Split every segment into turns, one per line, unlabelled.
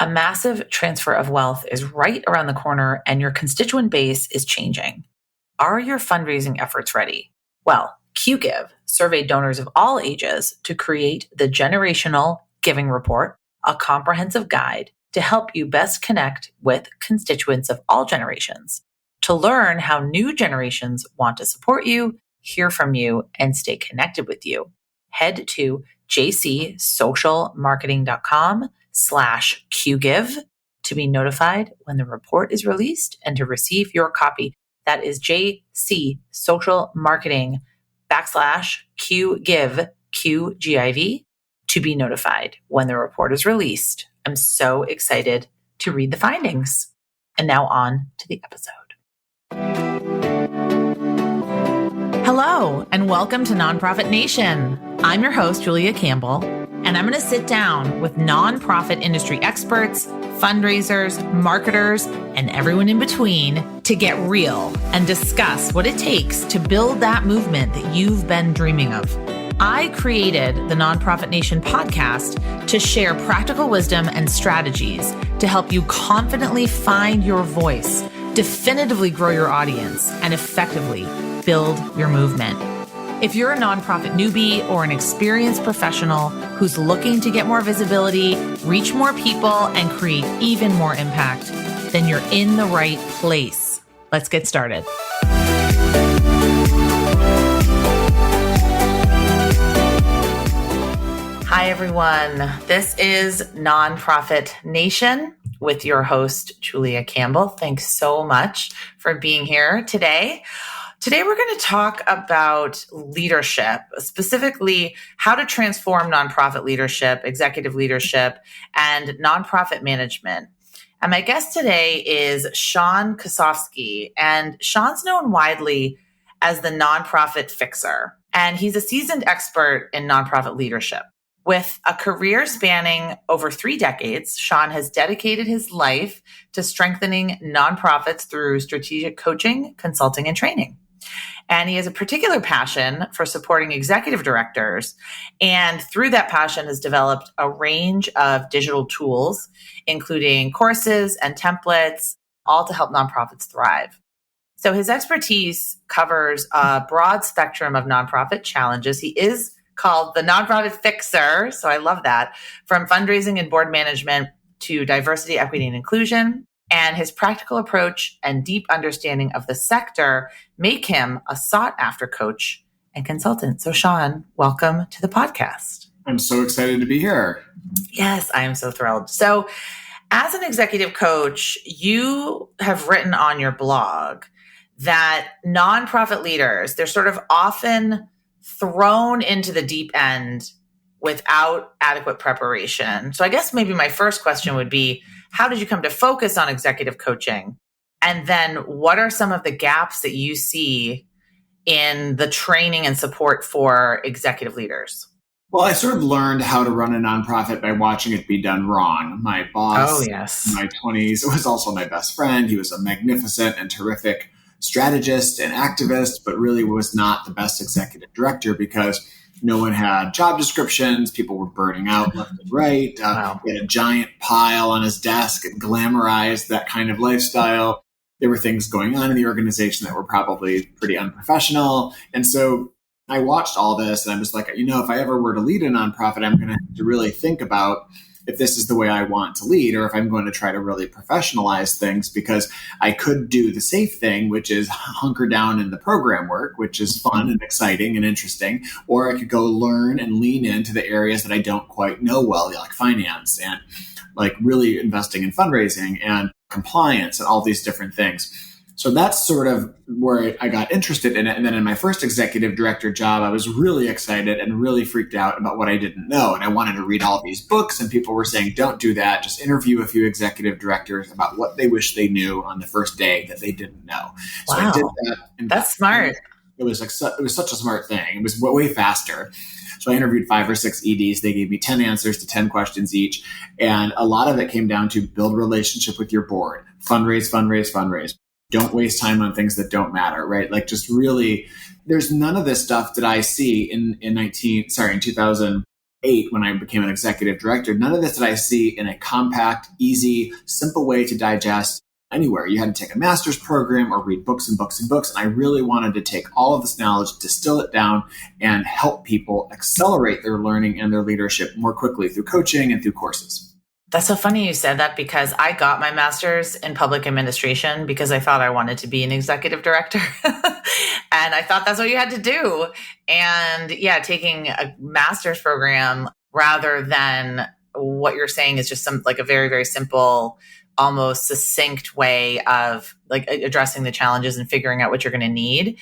A massive transfer of wealth is right around the corner and your constituent base is changing. Are your fundraising efforts ready? Well, QGive surveyed donors of all ages to create the Generational Giving Report, a comprehensive guide to help you best connect with constituents of all generations, to learn how new generations want to support you, hear from you, and stay connected with you. Head to jcsocialmarketing.com/QGive to be notified when the report is released and to receive your copy. That is jcsocialmarketing.com/QGive, QGIV, to be notified when the report is released. I'm so excited to read the findings. And now on to the episode. Hello, and welcome to Nonprofit Nation. I'm your host, Julia Campbell, and I'm going to sit down with nonprofit industry experts, fundraisers, marketers, and everyone in between to get real and discuss what it takes to build that movement that you've been dreaming of. I created the Nonprofit Nation podcast to share practical wisdom and strategies to help you confidently find your voice, definitively grow your audience, and effectively build your movement. If you're a nonprofit newbie or an experienced professional who's looking to get more visibility, reach more people, and create even more impact, then you're in the right place. Let's get started. Hi, everyone. This is Nonprofit Nation with your host, Julia Campbell. Thanks so much for being here today. Today, we're going to talk about leadership, specifically how to transform nonprofit leadership, executive leadership, and nonprofit management. And my guest today is Sean Kosofsky, and Sean's known widely as the nonprofit fixer, and he's a seasoned expert in nonprofit leadership. With a career spanning over 3 decades, Sean has dedicated his life to strengthening nonprofits through strategic coaching, consulting, and training. And he has a particular passion for supporting executive directors. And through that passion has developed a range of digital tools, including courses and templates, all to help nonprofits thrive. So his expertise covers a broad spectrum of nonprofit challenges. He is called the nonprofit fixer. So I love that. From fundraising and board management to diversity, equity, and inclusion. And his practical approach and deep understanding of the sector make him a sought-after coach and consultant. So Sean, welcome to the podcast.
I'm so excited to be here.
Yes, I am so thrilled. So as an executive coach, you have written on your blog that nonprofit leaders, they're sort of often thrown into the deep end without adequate preparation. So I guess maybe my first question would be, how did you come to focus on executive coaching? And then what are some of the gaps that you see in the training and support for executive leaders?
Well, I sort of learned how to run a nonprofit by watching it be done wrong. My boss in my 20s was also my best friend. He was a magnificent and terrific strategist and activist, but really was not the best executive director because no one had job descriptions. People were burning out left and right. Wow. He had a giant pile on his desk and glamorized that kind of lifestyle. There were things going on in the organization that were probably pretty unprofessional. And so I watched all this and I was like, if I ever were to lead a nonprofit, I'm going to have to really think about if this is the way I want to lead, or if I'm going to try to really professionalize things, because I could do the safe thing, which is hunker down in the program work, which is fun and exciting and interesting, or I could go learn and lean into the areas that I don't quite know well, like finance and like really investing in fundraising and compliance and all these different things. So that's sort of where I got interested in it. And then in my first executive director job, I was really excited and really freaked out about what I didn't know. And I wanted to read all these books, and people were saying, don't do that. Just interview a few executive directors about what they wish they knew on the first day that they didn't know. So
wow.
I did that. And
that's smart.
It was such a smart thing. It was way faster. So I interviewed 5 or 6 EDs. They gave me 10 answers to 10 questions each. And a lot of it came down to build a relationship with your board, fundraise. Don't waste time on things that don't matter, right? Like just really, there's none of this stuff that I see in 2000, 2008 when I became an executive director. None of this did I see in a compact, easy, simple way to digest anywhere. You had to take a master's program or read books and books and books. And I really wanted to take all of this knowledge, distill it down, and help people accelerate their learning and their leadership more quickly through coaching and through courses.
That's so funny you said that, because I got my master's in public administration because I thought I wanted to be an executive director. And I thought that's what you had to do. And yeah, taking a master's program rather than what you're saying is just a very, very simple, almost succinct way of addressing the challenges and figuring out what you're going to need.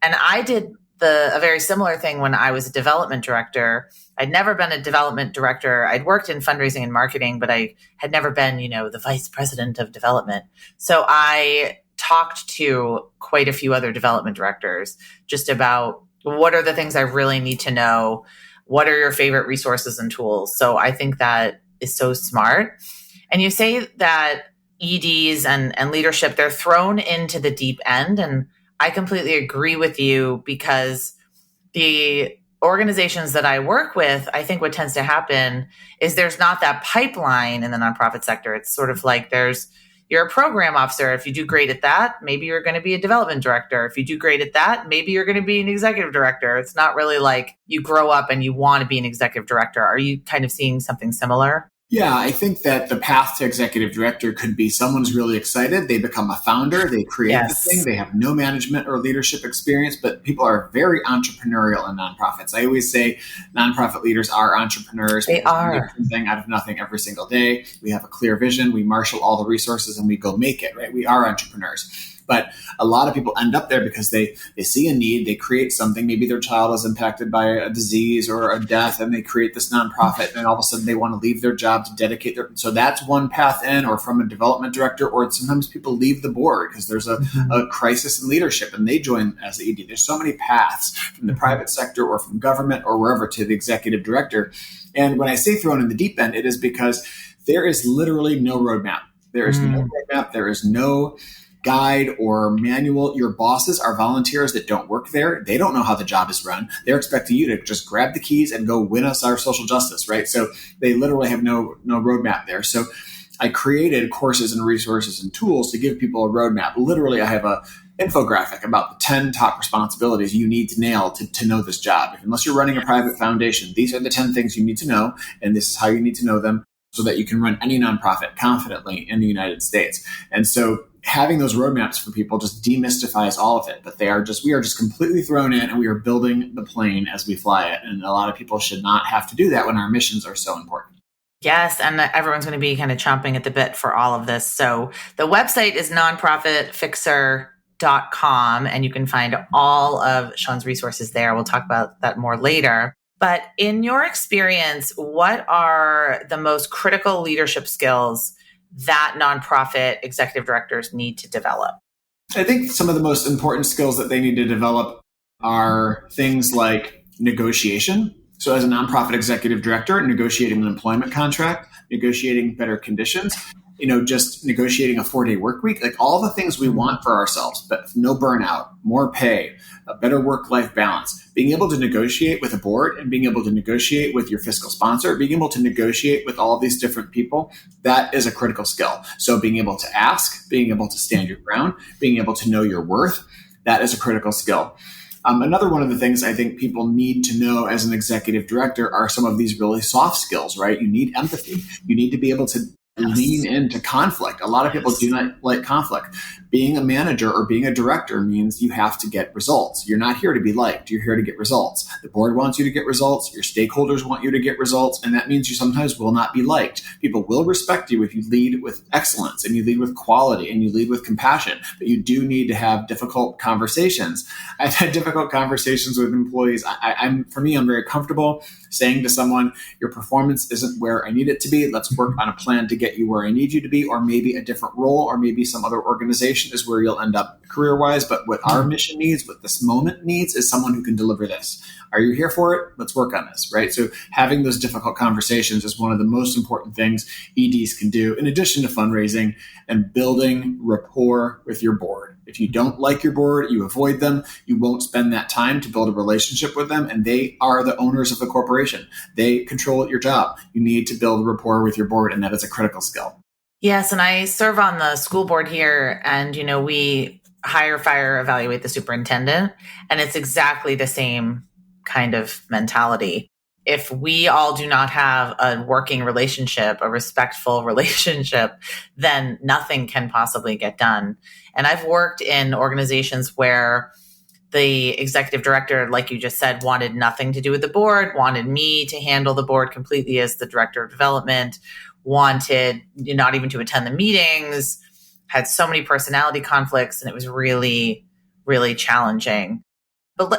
And I did a very similar thing when I was a development director. I'd never been a development director. I'd worked in fundraising and marketing, but I had never been, the vice president of development. So I talked to quite a few other development directors just about what are the things I really need to know? What are your favorite resources and tools? So I think that is so smart. And you say that EDs and leadership, they're thrown into the deep end. And I completely agree with you, because the organizations that I work with, I think what tends to happen is there's not that pipeline in the nonprofit sector. It's sort of like you're a program officer. If you do great at that, maybe you're going to be a development director. If you do great at that, maybe you're going to be an executive director. It's not really like you grow up and you want to be an executive director. Are you kind of seeing something similar?
Yeah, I think that the path to executive director could be someone's really excited. They become a founder. They create the thing. They have no management or leadership experience, but people are very entrepreneurial in nonprofits. I always say nonprofit leaders are entrepreneurs.
They are.
We make something out of nothing every single day. We have a clear vision. We marshal all the resources and we go make it, right? We are entrepreneurs. But a lot of people end up there because they see a need, they create something. Maybe their child is impacted by a disease or a death, and they create this nonprofit, and all of a sudden they want to leave their job to dedicate so that's one path in, or from a development director, or sometimes people leave the board because there's a crisis in leadership and they join as the ED. There's so many paths from the private sector or from government or wherever to the executive director. And when I say thrown in the deep end, it is because there is literally no roadmap. There is no roadmap. There is no guide or manual. Your bosses are volunteers that don't work there. They don't know how the job is run. They're expecting you to just grab the keys and go win us our social justice, right? So they literally have no roadmap there. So I created courses and resources and tools to give people a roadmap. Literally, I have a infographic about the 10 top responsibilities you need to nail to know this job. Unless you're running a private foundation, these are the 10 things you need to know, and this is how you need to know them so that you can run any nonprofit confidently in the United States. And so having those roadmaps for people just demystifies all of it, but we are just completely thrown in, and we are building the plane as we fly it. And a lot of people should not have to do that when our missions are so important.
Yes. And everyone's going to be kind of chomping at the bit for all of this. So the website is nonprofitfixer.com, and you can find all of Sean's resources there. We'll talk about that more later. But in your experience, what are the most critical leadership skills that nonprofit executive directors need to develop?
I think some of the most important skills that they need to develop are things like negotiation. So as a nonprofit executive director, negotiating an employment contract, negotiating better conditions, just negotiating a 4-day work week, like all the things we want for ourselves, but no burnout, more pay, a better work-life balance, being able to negotiate with a board and being able to negotiate with your fiscal sponsor, being able to negotiate with all these different people, that is a critical skill. So being able to ask, being able to stand your ground, being able to know your worth, that is a critical skill. Another one of the things I think people need to know as an executive director are some of these really soft skills, right? You need empathy. You need to be able to lean into conflict. A lot of people do not like conflict. Being a manager or being a director means you have to get results. You're not here to be liked. You're here to get results. The board wants you to get results. Your stakeholders want you to get results. And that means you sometimes will not be liked. People will respect you if you lead with excellence and you lead with quality and you lead with compassion. But you do need to have difficult conversations. I've had difficult conversations with employees. For me, I'm very comfortable saying to someone, your performance isn't where I need it to be. Let's work on a plan to get you where I need you to be, or maybe a different role, or maybe some other organization compensation is where you'll end up career-wise, but what our mission needs, what this moment needs, is someone who can deliver this. Are you here for it? Let's work on this, right? So having those difficult conversations is one of the most important things EDs can do, in addition to fundraising and building rapport with your board. If you don't like your board, you avoid them. You won't spend that time to build a relationship with them, and they are the owners of the corporation. They control your job. You need to build rapport with your board, and that is a critical skill.
Yes, and I serve on the school board here, and we hire, fire, evaluate the superintendent, and it's exactly the same kind of mentality. If we all do not have a working relationship, a respectful relationship, then nothing can possibly get done. And I've worked in organizations where the executive director, like you just said, wanted nothing to do with the board, wanted me to handle the board completely as the director of development, wanted not even to attend the meetings, had so many personality conflicts, and it was really, really challenging.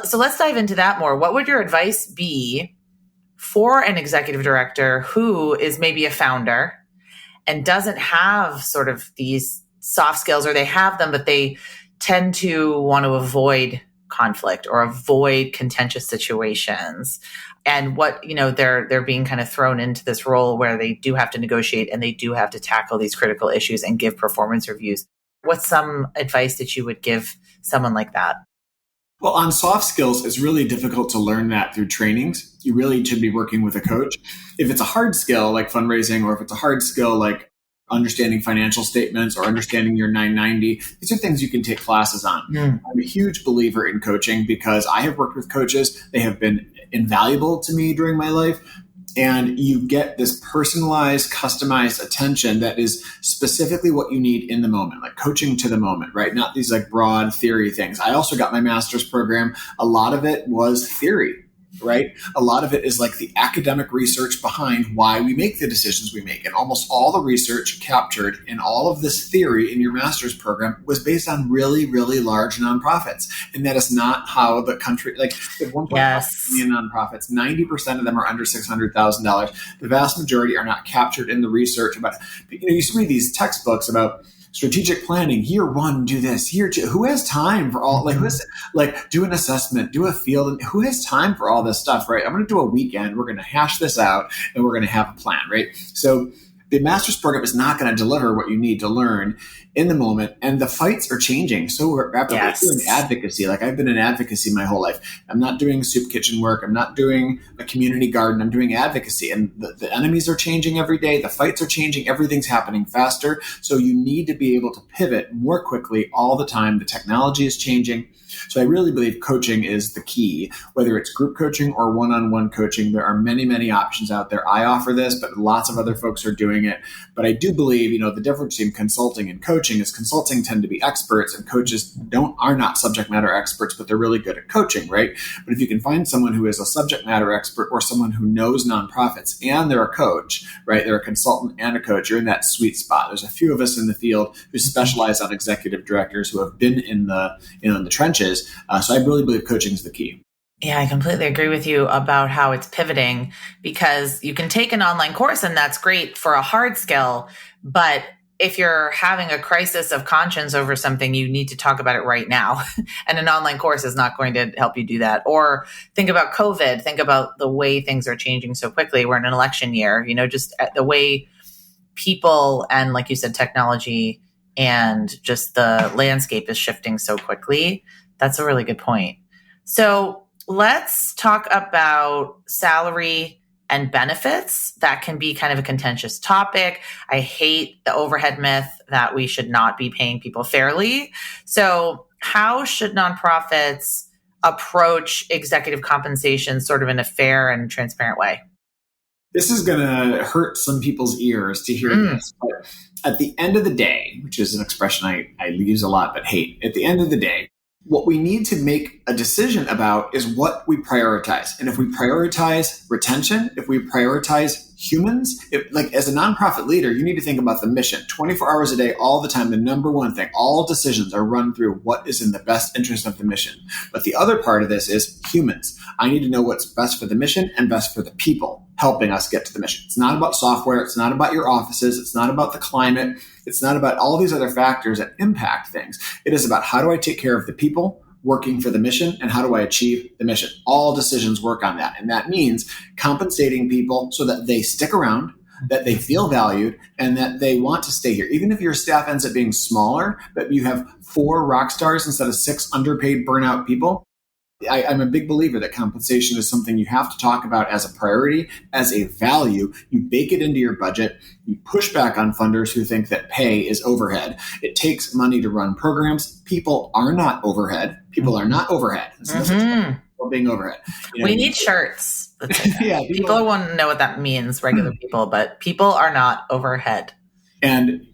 So let's dive into that more. What would your advice be for an executive director who is maybe a founder and doesn't have sort of these soft skills, or they have them, but they tend to want to avoid conflict or avoid contentious situations? And what, they're being kind of thrown into this role where they do have to negotiate and they do have to tackle these critical issues and give performance reviews. What's some advice that you would give someone like that?
Well, on soft skills, it's really difficult to learn that through trainings. You really should be working with a coach. If it's a hard skill like fundraising, or if it's a hard skill like understanding financial statements or understanding your 990, these are things you can take classes on. I'm a huge believer in coaching because I have worked with coaches. They have been invaluable to me during my life. And you get this personalized, customized attention that is specifically what you need in the moment, like coaching to the moment, right? Not these like broad theory things. I also got my master's program. A lot of it was theory, right? A lot of it is like the academic research behind why we make the decisions we make. And almost all the research captured in all of this theory in your master's program was based on really, really large nonprofits. And that is not how the country, like the 1.5 million nonprofits, 90% of them are under $600,000. The vast majority are not captured in the research about, you used to read these textbooks about strategic planning, year one, do this, year two. Who has time for all, do an assessment, do a field, and who has time for all this stuff, right? I'm going to do a weekend. We're going to hash this out and we're going to have a plan, right? So the master's program is not going to deliver what you need to learn in the moment. And the fights are changing so rapidly. I'm doing advocacy. Like I've been in advocacy my whole life. I'm not doing soup kitchen work. I'm not doing a community garden. I'm doing advocacy. And the enemies are changing every day. The fights are changing. Everything's happening faster. So you need to be able to pivot more quickly all the time. The technology is changing. So I really believe coaching is the key, whether it's group coaching or one-on-one coaching. There are many, many options out there. I offer this, but lots of other folks are doing it. But I do believe, the difference between consulting and coaching is consulting tend to be experts, and coaches are not subject matter experts, but they're really good at coaching, right? But if you can find someone who is a subject matter expert or someone who knows nonprofits and they're a coach, right? They're a consultant and a coach, you're in that sweet spot. There's a few of us in the field who specialize on executive directors who have been in the trenches. So I really believe coaching is the key.
Yeah, I completely agree with you about how it's pivoting, because you can take an online course and that's great for a hard skill. But if you're having a crisis of conscience over something, you need to talk about it right now. And an online course is not going to help you do that. Or think about COVID. Think about the way things are changing so quickly. We're in an election year, just the way people and, like you said, technology and just the landscape is shifting so quickly. That's a really good point. So let's talk about salary and benefits. That can be kind of a contentious topic. I hate the overhead myth that we should not be paying people fairly. So how should nonprofits approach executive compensation sort of in a fair and transparent way?
This is going to hurt some people's ears to hear this. But at the end of the day, which is an expression I use a lot but hate, at the end of the day, what we need to make a decision about is what we prioritize. And if we prioritize retention, if we prioritize humans, like as a nonprofit leader, you need to think about the mission 24 hours a day, all the time. The number one thing, all decisions are run through what is in the best interest of the mission. But the other part of this is humans. I need to know what's best for the mission and best for the people helping us get to the mission. It's not about software. It's not about your offices. It's not about the climate. It's not about all these other factors that impact things. It is about how do I take care of the people working for the mission and how do I achieve the mission? All decisions work on that. And that means compensating people so that they stick around, that they feel valued, and that they want to stay here. Even if your staff ends up being smaller, but you have 4 rock stars instead of 6 underpaid burnout people. I'm a big believer that compensation is something you have to talk about as a priority, as a value. You bake it into your budget. You push back on funders who think that pay is overhead. It takes money to run programs. People are not overhead. People are not overhead. People being overhead.
We need shirts. Yeah, people want to know what that means, regular people, but people are not overhead.
And,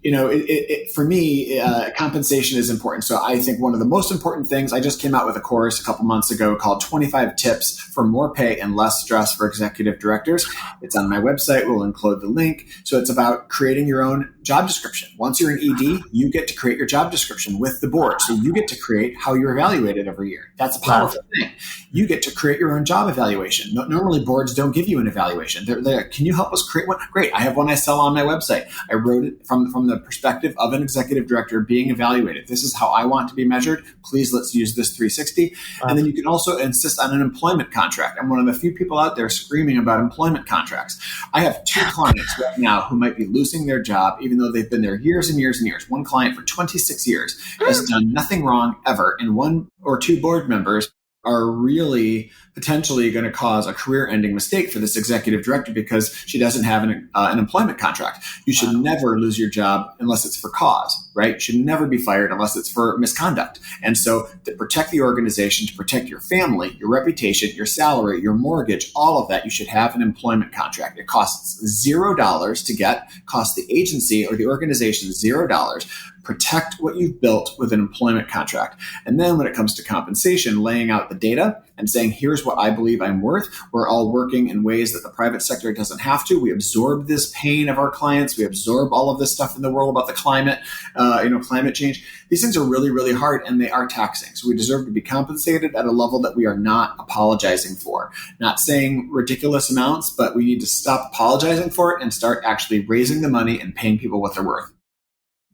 for me, compensation is important. So I think one of the most important things, I just came out with a course a couple months ago called 25 Tips for More Pay and Less Stress for Executive Directors. It's on my website. We'll include the link. So it's about creating your own job description. Once you're an ED, you get to create your job description with the board. So you get to create how you're evaluated every year. That's a powerful thing. You get to create your own job evaluation. Normally, boards don't give you an evaluation. They're there. Can you help us create one? Great. I have one I sell on my website. I wrote it from the perspective of an executive director being evaluated. This is how I want to be measured. Please, let's use this 360. And then you can also insist on an employment contract. I'm one of the few people out there screaming about employment contracts. I have 2 clients right now who might be losing their job, even though they've been there years and years and years. One client for 26 years has done nothing wrong ever. And 1 or 2 board members are really potentially going to cause a career-ending mistake for this executive director because she doesn't have an employment contract. You should never lose your job unless it's for cause, right? You should never be fired unless it's for misconduct. And so to protect the organization, to protect your family, your reputation, your salary, your mortgage, all of that, you should have an employment contract. It costs $0 to get, costs the agency or the organization $0. Protect what you've built with an employment contract. And then when it comes to compensation, laying out the data and saying, here's what I believe I'm worth. We're all working in ways that the private sector doesn't have to. We absorb this pain of our clients. We absorb all of this stuff in the world about the climate, climate change. These things are really, really hard and they are taxing. So we deserve to be compensated at a level that we are not apologizing for. Not saying ridiculous amounts, but we need to stop apologizing for it and start actually raising the money and paying people what they're worth.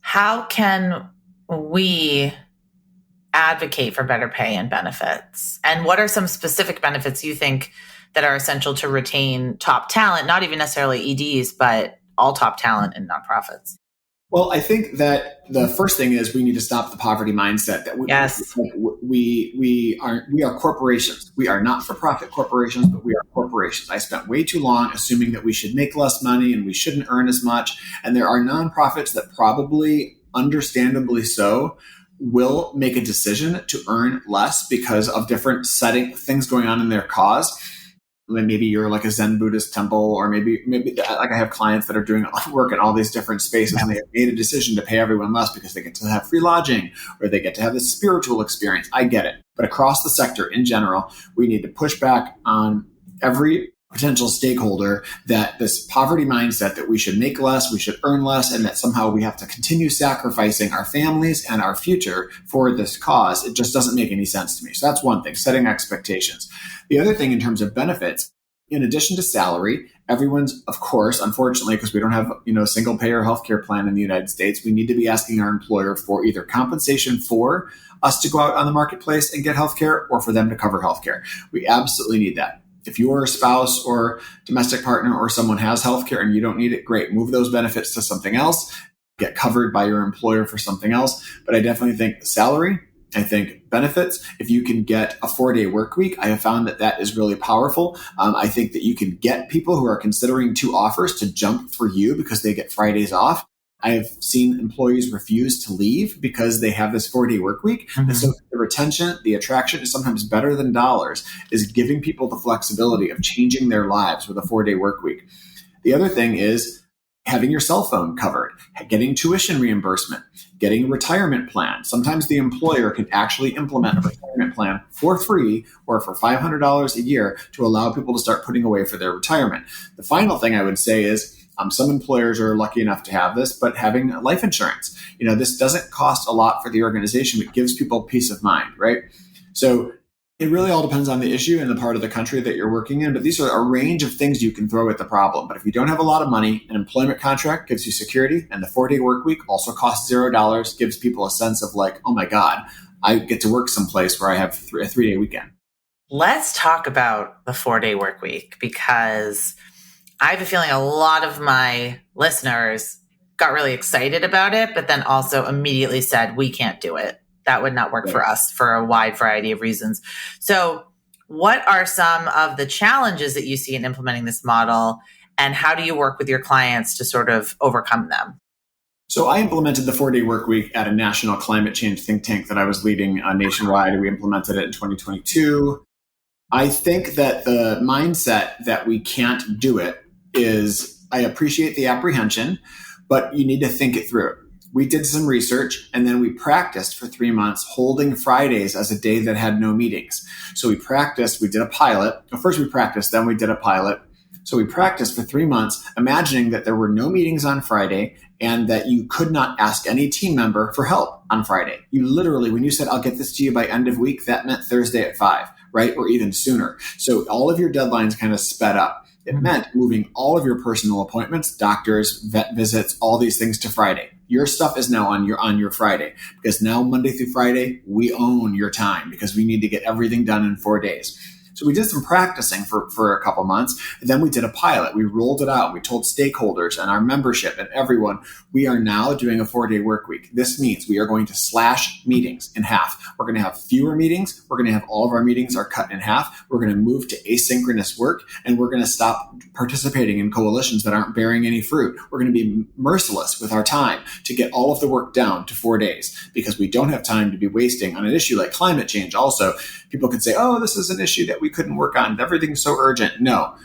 How can we advocate for better pay and benefits? And what are some specific benefits you think that are essential to retain top talent, not even necessarily EDs, but all top talent in nonprofits?
Well, I think that the first thing is we need to stop the poverty mindset that we are corporations. We are not-for-profit corporations, but we are corporations. I spent way too long assuming that we should make less money and we shouldn't earn as much. And there are nonprofits that probably, understandably so, will make a decision to earn less because of different things going on in their cause. Maybe you're like a Zen Buddhist temple, or maybe like I have clients that are doing work in all these different spaces and they have made a decision to pay everyone less because they get to have free lodging or they get to have this spiritual experience. I get it. But across the sector in general, we need to push back on every potential stakeholder that this poverty mindset that we should make less, we should earn less, and that somehow we have to continue sacrificing our families and our future for this cause. It just doesn't make any sense to me. So that's one thing, setting expectations. The other thing in terms of benefits, in addition to salary, everyone's, of course, unfortunately, because we don't have a single payer healthcare plan in the United States, we need to be asking our employer for either compensation for us to go out on the marketplace and get healthcare or for them to cover healthcare. We absolutely need that. If your spouse or domestic partner or someone has healthcare and you don't need it, great. Move those benefits to something else. Get covered by your employer for something else. But I definitely think salary, I think benefits. If you can get a 4-day work week, I have found that is really powerful. I think that you can get people who are considering 2 offers to jump for you because they get Fridays off. I have seen employees refuse to leave because they have this 4-day work week. Mm-hmm. And so the retention, the attraction is sometimes better than dollars, is giving people the flexibility of changing their lives with a 4-day work week. The other thing is having your cell phone covered, getting tuition reimbursement, getting a retirement plan. Sometimes the employer can actually implement a retirement plan for free or for $500 a year to allow people to start putting away for their retirement. The final thing I would say is some employers are lucky enough to have this, but having life insurance, this doesn't cost a lot for the organization, but gives people peace of mind, right? So it really all depends on the issue and the part of the country that you're working in. But these are a range of things you can throw at the problem. But if you don't have a lot of money, an employment contract gives you security. And the 4-day work week also costs $0, gives people a sense of like, oh my God, I get to work someplace where I have a 3-day weekend.
Let's talk about the 4-day work week, because I have a feeling a lot of my listeners got really excited about it, but then also immediately said, we can't do it. That would not work for us for a wide variety of reasons. So what are some of the challenges that you see in implementing this model, and how do you work with your clients to sort of overcome them?
So I implemented the 4-day work week at a national climate change think tank that I was leading nationwide. We implemented it in 2022. I think that the mindset that we can't do it is, I appreciate the apprehension, but you need to think it through. We did some research, and then we practiced for 3 months holding Fridays as a day that had no meetings. So we did a pilot. First we practiced, then we did a pilot. So we practiced for 3 months, imagining that there were no meetings on Friday and that you could not ask any team member for help on Friday. You literally, when you said, I'll get this to you by end of week, that meant Thursday at 5, right? Or even sooner. So all of your deadlines kind of sped up. It meant moving all of your personal appointments, doctors, vet visits, all these things to Friday. Your stuff is now on your Friday, because now Monday through Friday, we own your time because we need to get everything done in 4 days. So we did some practicing for a couple months, and then we did a pilot. We rolled it out. We told stakeholders and our membership and everyone, we are now doing a 4-day work week. This means we are going to slash meetings in half. We're going to have fewer meetings. We're going to have all of our meetings are cut in half. We're going to move to asynchronous work, and we're going to stop participating in coalitions that aren't bearing any fruit. We're going to be merciless with our time to get all of the work down to 4 days, because we don't have time to be wasting on an issue like climate change. Also, people could say, oh, this is an issue that we couldn't work on. Everything's so urgent. No,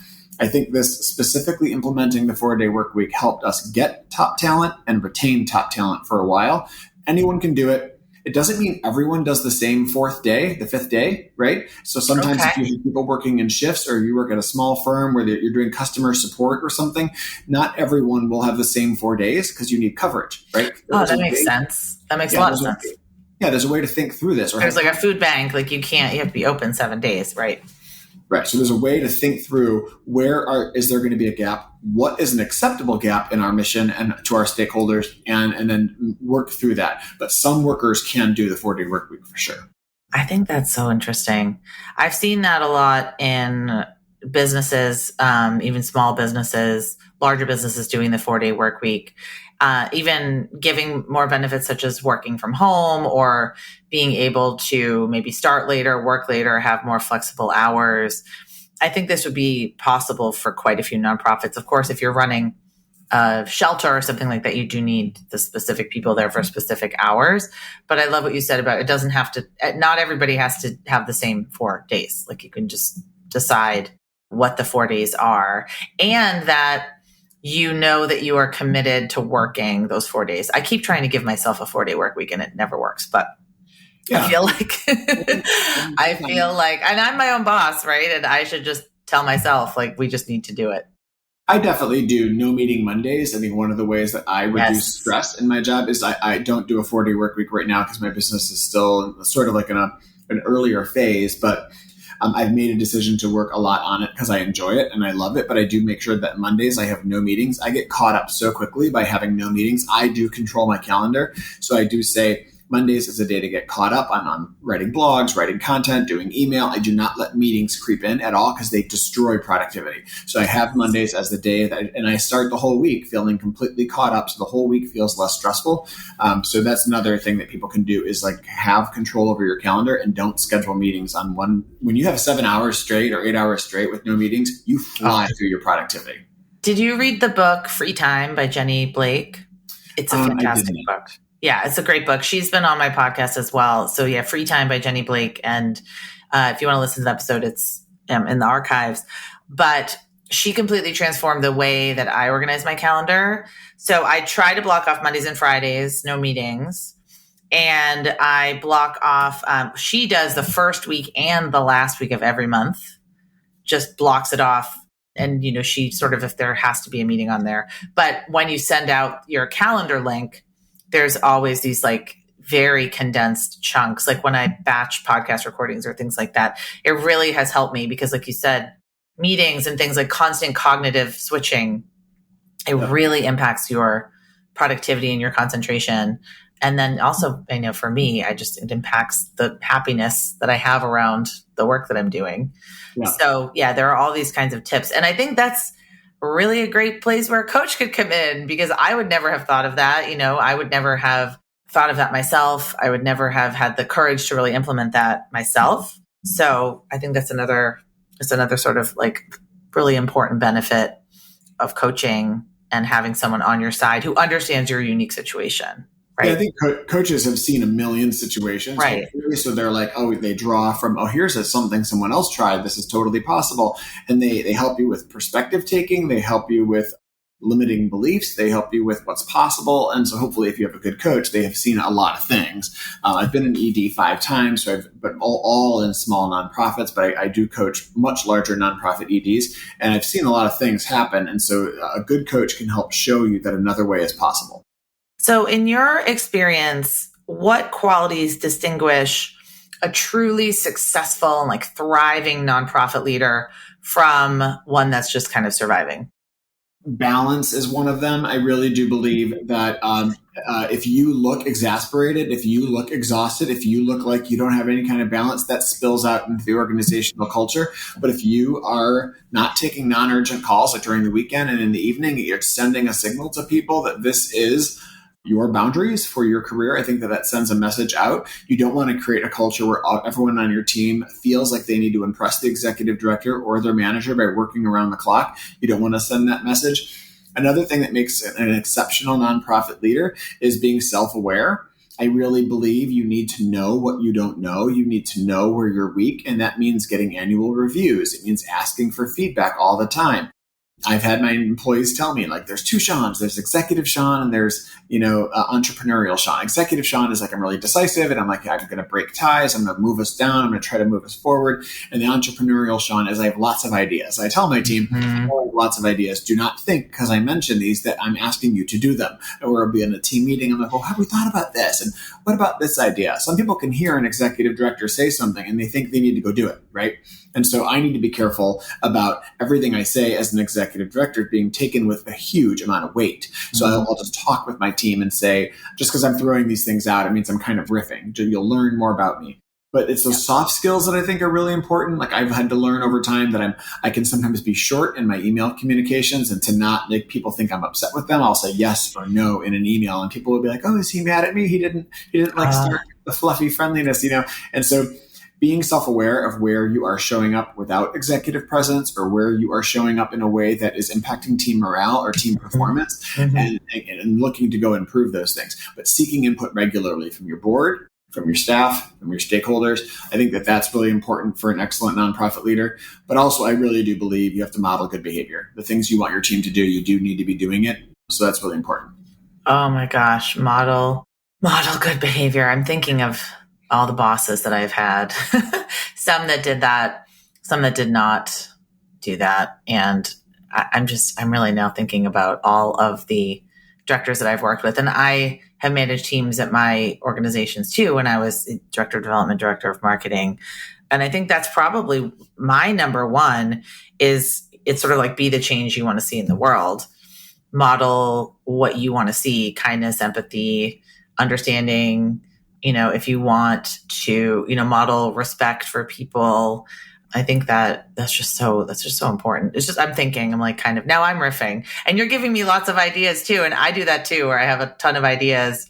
I think this specifically implementing the 4-day work week helped us get top talent and retain top talent for a while. Anyone can do it. It doesn't mean everyone does the same 4th day, the 5th day, right? So sometimes if you have people working in shifts, or you work at a small firm where you're doing customer support or something, not everyone will have the same 4 days because you need coverage, right?
Oh, that makes sense. That makes a lot of sense.
Yeah, there's a way to think through this.
There's like a food bank, like you have to be open 7 days, right?
Right. So there's a way to think through is there going to be a gap? What is an acceptable gap in our mission and to our stakeholders, and then work through that. But some workers can do the 4-day work week for sure.
I think that's so interesting. I've seen that a lot in businesses, even small businesses, larger businesses doing the 4-day work week. Even giving more benefits such as working from home, or being able to maybe start later, work later, have more flexible hours. I think this would be possible for quite a few nonprofits. Of course, if you're running a shelter or something like that, you do need the specific people there for specific hours. But I love what you said about it doesn't have to, not everybody has to have the same 4 days. Like you can just decide what the 4 days are, and that you know that you are committed to working those 4 days. I keep trying to give myself a 4-day work week and it never works, but yeah. I feel like, and I'm my own boss, right? And I should just tell myself, like, we just need to do it.
I definitely do no meeting Mondays. I think one of the ways that I reduce stress in my job is I don't do a 4-day work week right now because my business is still sort of like in an earlier phase, but I've made a decision to work a lot on it because I enjoy it and I love it, but I do make sure that Mondays I have no meetings. I get caught up so quickly by having no meetings. I do control my calendar. So I do say Mondays is a day to get caught up on writing blogs, writing content, doing email. I do not let meetings creep in at all because they destroy productivity. So I have Mondays as the day and I start the whole week feeling completely caught up. So the whole week feels less stressful. So that's another thing that people can do is like have control over your calendar and don't schedule meetings on one. When you have 7 hours straight or 8 hours straight with no meetings, you fly through your productivity.
Did you read the book Free Time by Jenny Blake? It's a fantastic book. Yeah, it's a great book. She's been on my podcast as well. So yeah, Free Time by Jenny Blake. And if you want to listen to the episode, it's in the archives. But she completely transformed the way that I organize my calendar. So I try to block off Mondays and Fridays, no meetings. And I block off, she does the first week and the last week of every month, just blocks it off. And, she sort of, if there has to be a meeting on there. But when you send out your calendar link, there's always these like very condensed chunks. Like when I batch podcast recordings or things like that, it really has helped me because, like you said, meetings and things like constant cognitive switching, it really impacts your productivity and your concentration. And then also, I know for me, it impacts the happiness that I have around the work that I'm doing. Yeah. So there are all these kinds of tips. And I think that's really a great place where a coach could come in, because I would never have thought of that. I would never have thought of that myself. I would never have had the courage to really implement that myself. So I think that's another sort of like really important benefit of coaching and having someone on your side who understands your unique situation. Right.
Yeah, I think coaches have seen a million situations.
Right.
So they're like, they draw from, here's something someone else tried. This is totally possible. And they help you with perspective taking. They help you with limiting beliefs. They help you with what's possible. And so hopefully if you have a good coach, they have seen a lot of things. I've been an ED 5 times, but all in small nonprofits, but I do coach much larger nonprofit EDs, and I've seen a lot of things happen. And so a good coach can help show you that another way is possible.
So in your experience, what qualities distinguish a truly successful and like thriving nonprofit leader from one that's just kind of surviving?
Balance is one of them. I really do believe that if you look exasperated, if you look exhausted, if you look like you don't have any kind of balance, that spills out into the organizational culture. But if you are not taking non-urgent calls like during the weekend and in the evening, you're sending a signal to people that this is your boundaries for your career, I think that sends a message out. You don't want to create a culture where everyone on your team feels like they need to impress the executive director or their manager by working around the clock. You don't want to send that message. Another thing that makes an exceptional nonprofit leader is being self-aware. I really believe you need to know what you don't know. You need to know where you're weak, and that means getting annual reviews. It means asking for feedback all the time. I've had my employees tell me, like, there's 2 Seans. There's executive Sean and there's, entrepreneurial Sean. Executive Sean is like, I'm really decisive and I'm like, I'm going to break ties. I'm going to move us down. I'm going to try to move us forward. And the entrepreneurial Sean is I have lots of ideas. I tell my team, I have lots of ideas. Do not think because I mention these that I'm asking you to do them. Or I'll be in a team meeting. I'm like, well, have we thought about this? And what about this idea? Some people can hear an executive director say something and they think they need to go do it, right? And so I need to be careful about everything I say as an executive director being taken with a huge amount of weight. So I'll just talk with my team and say, just because I'm throwing these things out, it means I'm kind of riffing. You'll learn more about me. But it's those soft skills that I think are really important. Like I've had to learn over time that I can sometimes be short in my email communications and to not make people think I'm upset with them. I'll say yes or no in an email and people will be like, oh, is he mad at me? He didn't like start the fluffy friendliness, And so being self-aware of where you are showing up without executive presence or where you are showing up in a way that is impacting team morale or team performance and looking to go improve those things. But seeking input regularly from your board, from your staff, from your stakeholders. I think that's really important for an excellent nonprofit leader. But also, I really do believe you have to model good behavior. The things you want your team to do, you do need to be doing it. So that's really important.
Oh my gosh, model good behavior. I'm thinking of all the bosses that I've had, some that did that, some that did not do that. And I'm really now thinking about all of the directors that I've worked with. And I have managed teams at my organizations too, when I was director of development, director of marketing. And I think that's probably my number one is it's sort of like be the change you want to see in the world. Model what you want to see, kindness, empathy, understanding. If you want to, model respect for people, I think that's just so important. It's just, I'm like kind of, now I'm riffing and you're giving me lots of ideas too. And I do that too, where I have a ton of ideas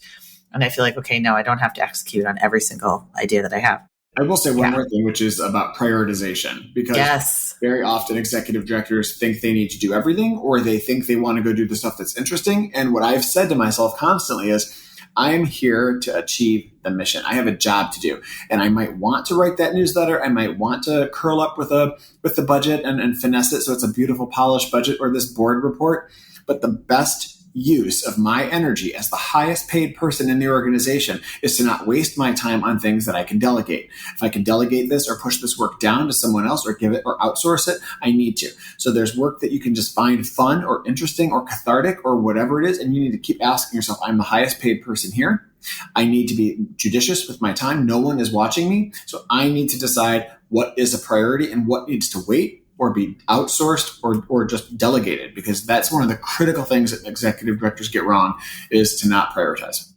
and I feel like, okay, no, I don't have to execute on every single idea that I have.
I will say one more thing, which is about prioritization, because very often executive directors think they need to do everything or they think they want to go do the stuff that's interesting. And what I've said to myself constantly is, I'm here to achieve the mission. I have a job to do. And I might want to write that newsletter. I might want to curl up with the budget and finesse it so it's a beautiful, polished budget or this board report. But the best use of my energy as the highest paid person in the organization is to not waste my time on things that I can delegate. If I can delegate this or push this work down to someone else or give it or outsource it, I need to. So there's work that you can just find fun or interesting or cathartic or whatever it is. And you need to keep asking yourself, I'm the highest paid person here. I need to be judicious with my time. No one is watching me. So I need to decide what is a priority and what needs to wait or be outsourced or just delegated, because that's one of the critical things that executive directors get wrong, is to not prioritize.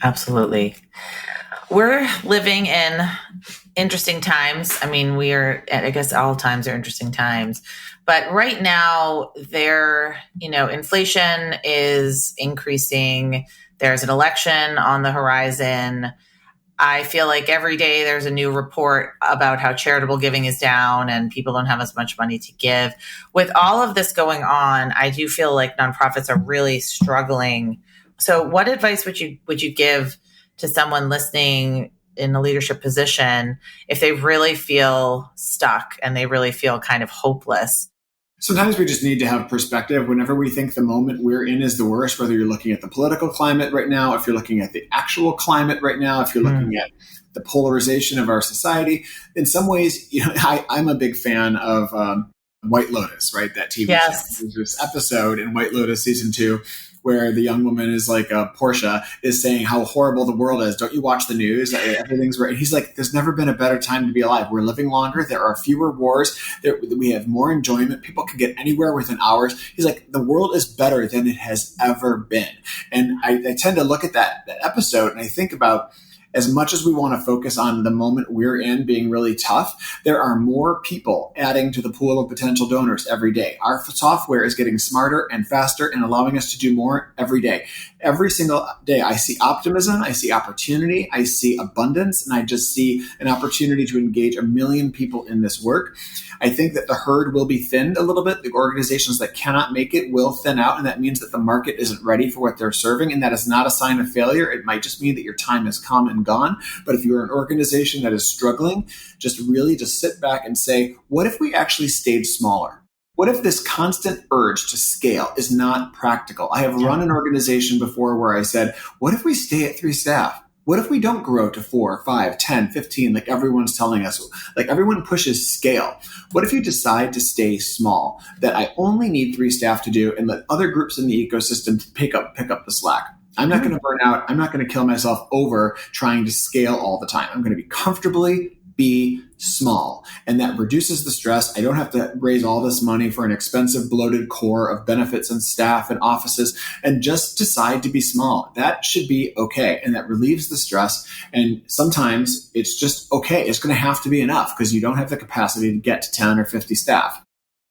Absolutely. We're living in interesting times. I mean, I guess all times are interesting times, but right now inflation is increasing. There's an election on the horizon. I feel like every day there's a new report about how charitable giving is down and people don't have as much money to give. With all of this going on, I do feel like nonprofits are really struggling. So what advice would you give to someone listening in a leadership position if they really feel stuck and they really feel kind of hopeless?
Sometimes we just need to have perspective. Whenever we think the moment we're in is the worst, whether you're looking at the political climate right now, if you're looking at the actual climate right now, if you're looking at the polarization of our society, in some ways, I'm a big fan of White Lotus, right? That TV show. There's this episode in White Lotus season 2 where the young woman is like, Portia is saying how horrible the world is. Don't you watch the news? Everything's right. He's like, there's never been a better time to be alive. We're living longer. There are fewer wars. We have more enjoyment. People can get anywhere within hours. He's like, the world is better than it has ever been. And I tend to look at that episode and I think about, as much as we want to focus on the moment we're in being really tough, there are more people adding to the pool of potential donors every day. Our software is getting smarter and faster and allowing us to do more every day. Every single day, I see optimism, I see opportunity, I see abundance, and I just see an opportunity to engage 1 million people in this work. I think that the herd will be thinned a little bit. The organizations that cannot make it will thin out, and that means that the market isn't ready for what they're serving, and that is not a sign of failure. It might just mean that your time has come and gone. But if you're an organization that is struggling, just sit back and say, what if we actually stayed smaller? What if this constant urge to scale is not practical? I have run an organization before where I said, what if we stay at 3 staff? What if we don't grow to 4, 5, 10, 15, like everyone's telling us? Like everyone pushes scale. What if you decide to stay small, that I only need 3 staff to do and let other groups in the ecosystem pick up the slack? I'm not going to burn out. I'm not going to kill myself over trying to scale all the time. I'm going to comfortably be small. And that reduces the stress. I don't have to raise all this money for an expensive bloated core of benefits and staff and offices, and just decide to be small. That should be okay. And that relieves the stress. And sometimes it's just okay. It's going to have to be enough because you don't have the capacity to get to 10 or 50 staff.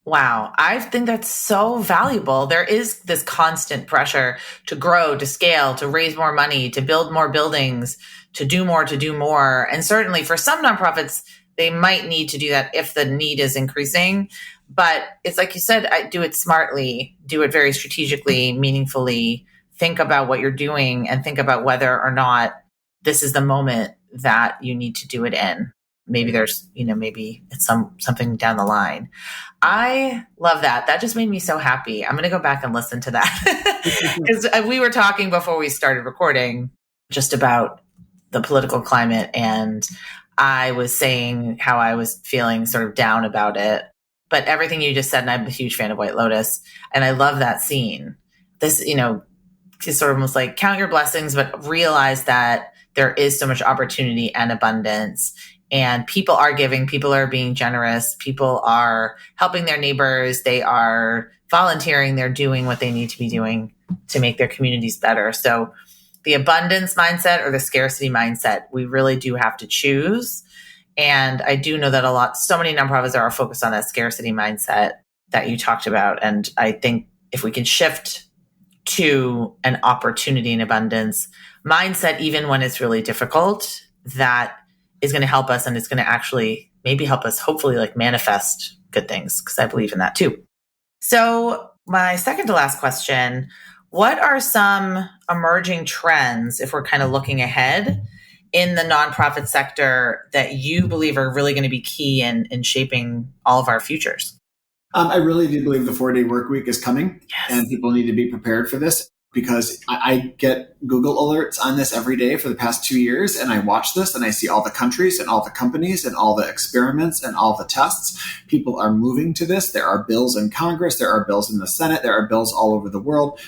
Wow. I think that's so valuable. There is this constant pressure to grow, to scale, to raise more money, to build more buildings, to do more. And certainly for some nonprofits, they might need to do that if the need is increasing. But it's like you said, do it smartly, do it very strategically, meaningfully, think about what you're doing and think about whether or not this is the moment that you need to do it in. Maybe there's, maybe it's something down the line. I love that. That just made me so happy. I'm going to go back and listen to that because we were talking before we started recording just about the political climate. And I was saying how I was feeling sort of down about it, but everything you just said, and I'm a huge fan of White Lotus, and I love that scene. This, is sort of almost like count your blessings, but realize that there is so much opportunity and abundance. And people are giving, people are being generous, people are helping their neighbors, they are volunteering, they're doing what they need to be doing to make their communities better. So the abundance mindset or the scarcity mindset, we really do have to choose. And I do know that so many nonprofits are focused on that scarcity mindset that you talked about. And I think if we can shift to an opportunity and abundance mindset, even when it's really difficult, that is going to help us, and it's going to actually maybe help us hopefully manifest good things, because I believe in that too. So my second to last question, What are some emerging trends, if we're kind of looking ahead, in the nonprofit sector that you believe are really going to be key in shaping all of our futures?
I really do believe the 4-day work week is coming, and people need to be prepared for this, because I get Google alerts on this every day for the past 2 years, and I watch this and I see all the countries and all the companies and all the experiments and all the tests. People are moving to this. There are bills in Congress. There are bills in the Senate. There are bills all over the world.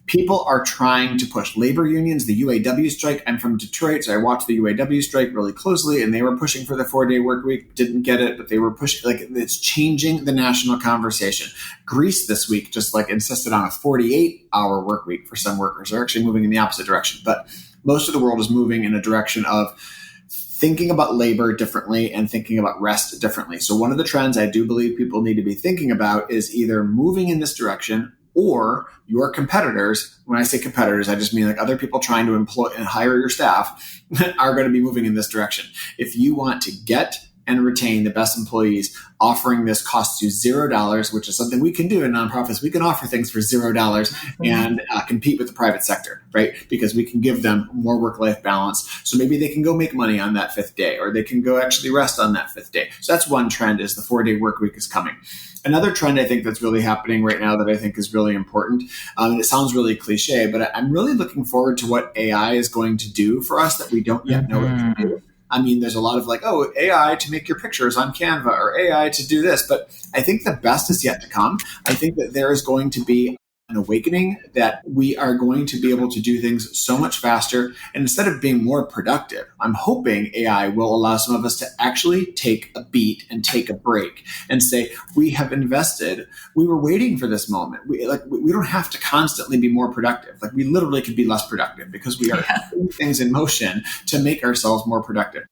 People are trying to push labor unions, the UAW strike. I'm from Detroit, so I watched the UAW strike really closely, and they were pushing for the 4-day work week. Didn't get it, but they were pushing. Like, it's changing the national conversation. Greece this week just insisted on a 48-hour work week for some workers. They're actually moving in the opposite direction. But most of the world is moving in a direction of thinking about labor differently and thinking about rest differently. So one of the trends I do believe people need to be thinking about is either moving in this direction, or your competitors. When I say competitors, I just mean other people trying to employ and hire your staff are going to be moving in this direction. If you want to get and retain the best employees, offering this costs you $0, which is something we can do in nonprofits. We can offer things for $0 and compete with the private sector, right? Because we can give them more work-life balance. So maybe they can go make money on that 5th day, or they can go actually rest on that 5th day. So that's one trend, is the 4-day work week is coming. Another trend I think that's really happening right now that I think is really important, and it sounds really cliche, but I'm really looking forward to what AI is going to do for us that we don't yet know it can do. I mean, there's a lot of AI to make your pictures on Canva, or AI to do this, but I think the best is yet to come. I think that there is going to be an awakening that we are going to be able to do things so much faster. And instead of being more productive, I'm hoping AI will allow some of us to actually take a beat and take a break and say, we have invested. We were waiting for this moment. We don't have to constantly be more productive. We literally could be less productive because we are putting things in motion to make ourselves more productive.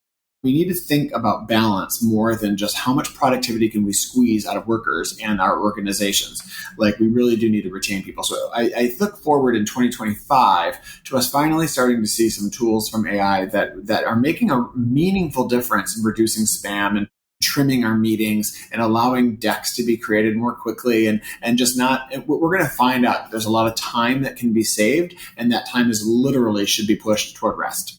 We need to think about balance more than just how much productivity can we squeeze out of workers and our organizations. We really do need to retain people. So I look forward in 2025 to us finally starting to see some tools from AI that are making a meaningful difference in reducing spam and trimming our meetings and allowing decks to be created more quickly, and just not, we're going to find out that there's a lot of time that can be saved, and that time is literally should be pushed toward rest.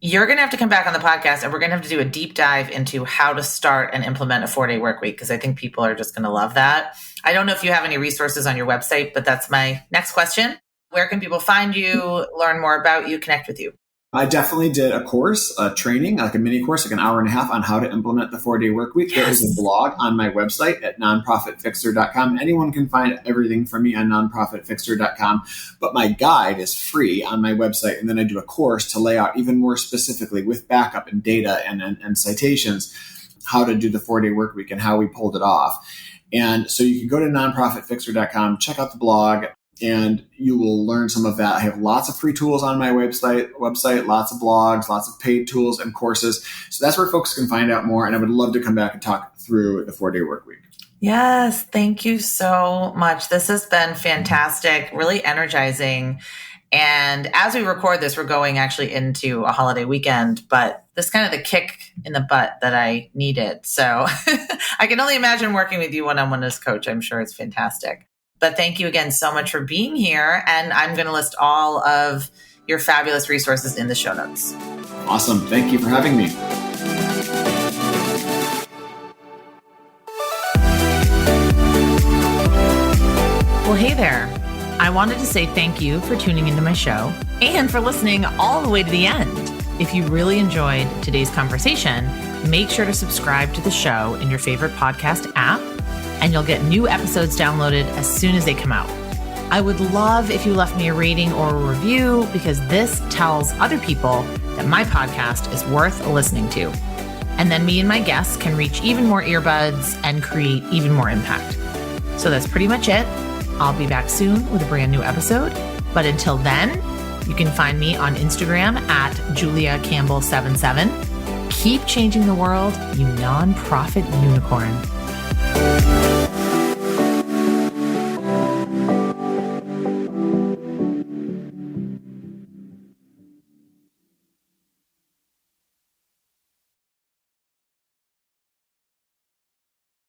You're going to have to come back on the podcast, and we're going to have to do a deep dive into how to start and implement a 4-day work week, because I think people are just going to love that. I don't know if you have any resources on your website, but that's my next question. Where can people find you, learn more about you, connect with you?
I definitely did a course, a training, a mini course, an hour and a half on how to implement the 4-day work week. There is a blog on my website at nonprofitfixer.com. Anyone can find everything from me on nonprofitfixer.com, but my guide is free on my website. And then I do a course to lay out even more specifically with backup and data and citations, how to do the 4-day work week and how we pulled it off. And so you can go to nonprofitfixer.com, check out the blog, and you will learn some of that. I have lots of free tools on my website, lots of blogs, lots of paid tools and courses. So that's where folks can find out more. And I would love to come back and talk through the 4-day work week.
Yes. Thank you so much. This has been fantastic, really energizing. And as we record this, we're going actually into a holiday weekend, but this is kind of the kick in the butt that I needed. So I can only imagine working with you one-on-one as coach. I'm sure it's fantastic. But thank you again so much for being here. And I'm going to list all of your fabulous resources in the show notes.
Awesome. Thank you for having me.
Well, hey there. I wanted to say thank you for tuning into my show and for listening all the way to the end. If you really enjoyed today's conversation, make sure to subscribe to the show in your favorite podcast app, and you'll get new episodes downloaded as soon as they come out. I would love if you left me a rating or a review, because this tells other people that my podcast is worth listening to. And then me and my guests can reach even more earbuds and create even more impact. So that's pretty much it. I'll be back soon with a brand new episode. But until then, you can find me on Instagram at JuliaCampbell77. Keep changing the world, you nonprofit unicorn.